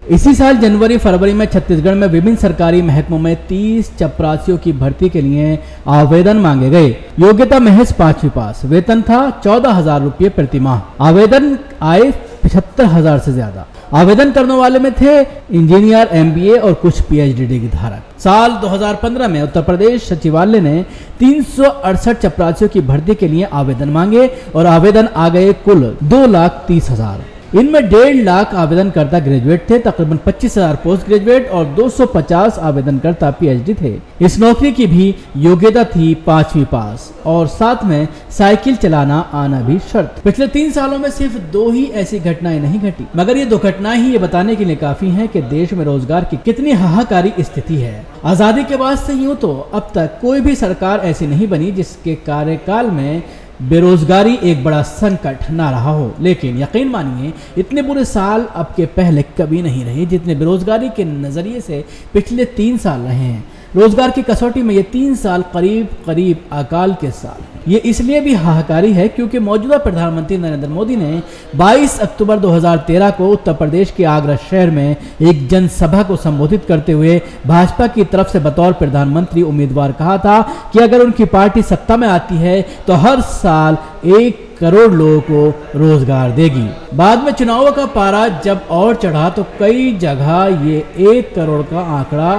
इसी साल जनवरी फरवरी में छत्तीसगढ़ में विभिन्न सरकारी महकमों में 30 चपरासियों की भर्ती के लिए आवेदन मांगे गए। योग्यता महज 5वीं पास। वेतन था 14,000 रुपये प्रति माह। आवेदन आए 75,000 से ज्यादा। आवेदन करने वाले में थे इंजीनियर, MBA और कुछ PhD डिग्री धारक। साल 2015 में उत्तर प्रदेश सचिवालय ने 368 चपरासियों की भर्ती के लिए आवेदन मांगे और आवेदन आ गए कुल 2,30,000। इनमें 1.5 लाख आवेदनकर्ता ग्रेजुएट थे, तकरीबन 25,000 पोस्ट ग्रेजुएट और 250 आवेदनकर्ता PhD थे। इस नौकरी की भी योग्यता थी 5वीं पास और साथ में साइकिल चलाना आना भी शर्त। पिछले 3 सालों में सिर्फ 2 ही ऐसी घटनाएं नहीं घटी, मगर ये 2 घटनाएं ही ये बताने के लिए काफी हैं कि देश में रोजगार की कितनी हाहाकारी स्थिति है। आजादी के बाद से यूं तो अब तक कोई भी सरकार ऐसी नहीं बनी जिसके कार्यकाल में बेरोजगारी एक बड़ा संकट ना रहा हो, लेकिन यकीन मानिए इतने बुरे साल अब के पहले कभी नहीं रहे जितने बेरोजगारी के नजरिए से पिछले 3 साल रहे हैं। रोजगार की कसौटी में ये 3 साल करीब करीब अकाल के साल हैं। ये इसलिए भी हाहाकारी है क्योंकि मौजूदा प्रधानमंत्री नरेंद्र मोदी ने 22 अक्टूबर 2013 को उत्तर प्रदेश के आगरा शहर में एक जनसभा को संबोधित करते हुए भाजपा की तरफ से बतौर प्रधानमंत्री उम्मीदवार कहा था कि अगर उनकी पार्टी सत्ता में आती है तो हर साल 1 करोड़ लोगों को रोजगार देगी। बाद में चुनावों का पारा जब और चढ़ा तो कई जगह ये 1 करोड़ का आंकड़ा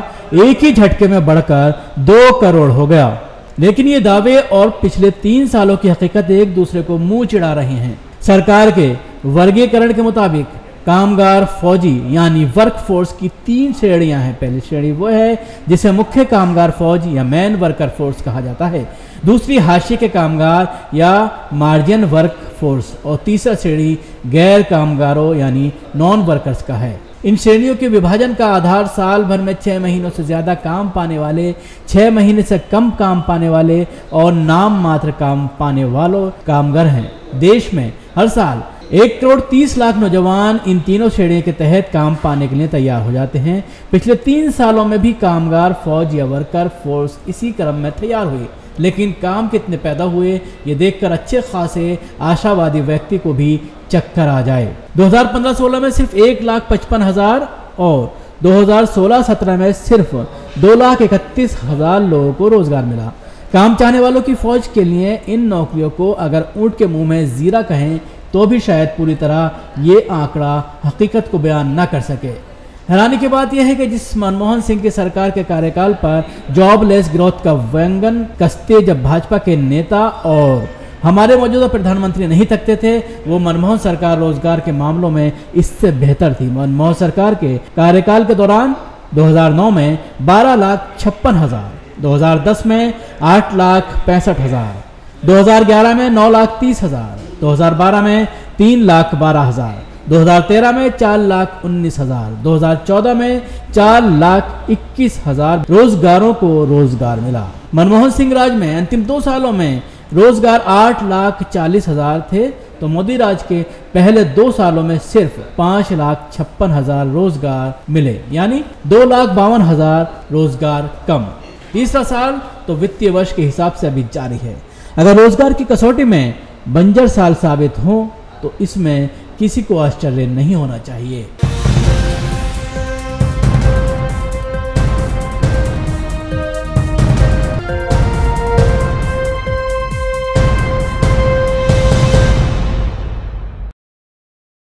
एक ही झटके में बढ़कर 2 करोड़ हो गया। लेकिन ये दावे और पिछले 3 सालों की हकीकत एक दूसरे को मुंह चिढ़ा रहे हैं। सरकार के वर्गीकरण के मुताबिक कामगार फौजी यानी वर्क फोर्स की 3 श्रेणियां हैं। पहली श्रेणी वो है जिसे मुख्य कामगार फौज या मैन वर्कर फोर्स कहा जाता है, दूसरी हाशिए के कामगार या मार्जिन वर्क फोर्स और तीसरा श्रेणी गैर कामगारों यानी नॉन वर्कर्स का है। इन श्रेणियों के विभाजन का आधार साल भर में 6 महीनों से ज्यादा काम पाने वाले, 6 महीने से कम काम पाने वाले और नाम मात्र काम पाने वालों कामगार हैं। देश में हर साल 1 करोड़ 30 लाख नौजवान इन तीनों श्रेणियों के तहत काम पाने के लिए तैयार हो जाते हैं। पिछले 3 सालों में भी कामगार फौज या वर्कर फोर्स इसी क्रम में तैयार हुई, लेकिन काम कितने पैदा हुए ये देखकर अच्छे खासे आशावादी व्यक्ति को भी चक्कर आ जाए। 2015-16 में सिर्फ 1,55,000 और 2016-17 में सिर्फ 2,31,000 लोगों को रोजगार मिला। काम चाहने वालों की फौज के लिए इन नौकरियों को अगर ऊंट के मुंह में जीरा कहें तो भी शायद पूरी तरह ये आंकड़ा हकीकत को बयान न कर सके। हैरानी की बात यह है कि जिस मनमोहन सिंह की सरकार के कार्यकाल पर जॉबलेस ग्रोथ का व्यंजन कसते जब भाजपा के नेता और हमारे मौजूदा प्रधानमंत्री नहीं थकते थे, वो मनमोहन सरकार रोजगार के मामलों में इससे बेहतर थी। मनमोहन सरकार के कार्यकाल के दौरान 2009 में 12,56,000, 2010 में 8,65,000, 2011 में 9,30,000, 2012 में 3,12,000, 2013 में 4,19,000, 2014 में 4,21,000 रोजगारों को रोजगार मिला। मनमोहन सिंह राज में अंतिम 2 सालों में रोजगार 8,40,000 थे, तो मोदी राज के पहले 2 सालों में सिर्फ 5,56,000 रोजगार मिले, यानी 2,52,000 रोजगार कम। तीसरा साल तो वित्तीय वर्ष के हिसाब से अभी जारी है। अगर रोजगार की कसौटी में बंजर साल साबित हो तो इसमें किसी को आश्चर्य नहीं होना चाहिए।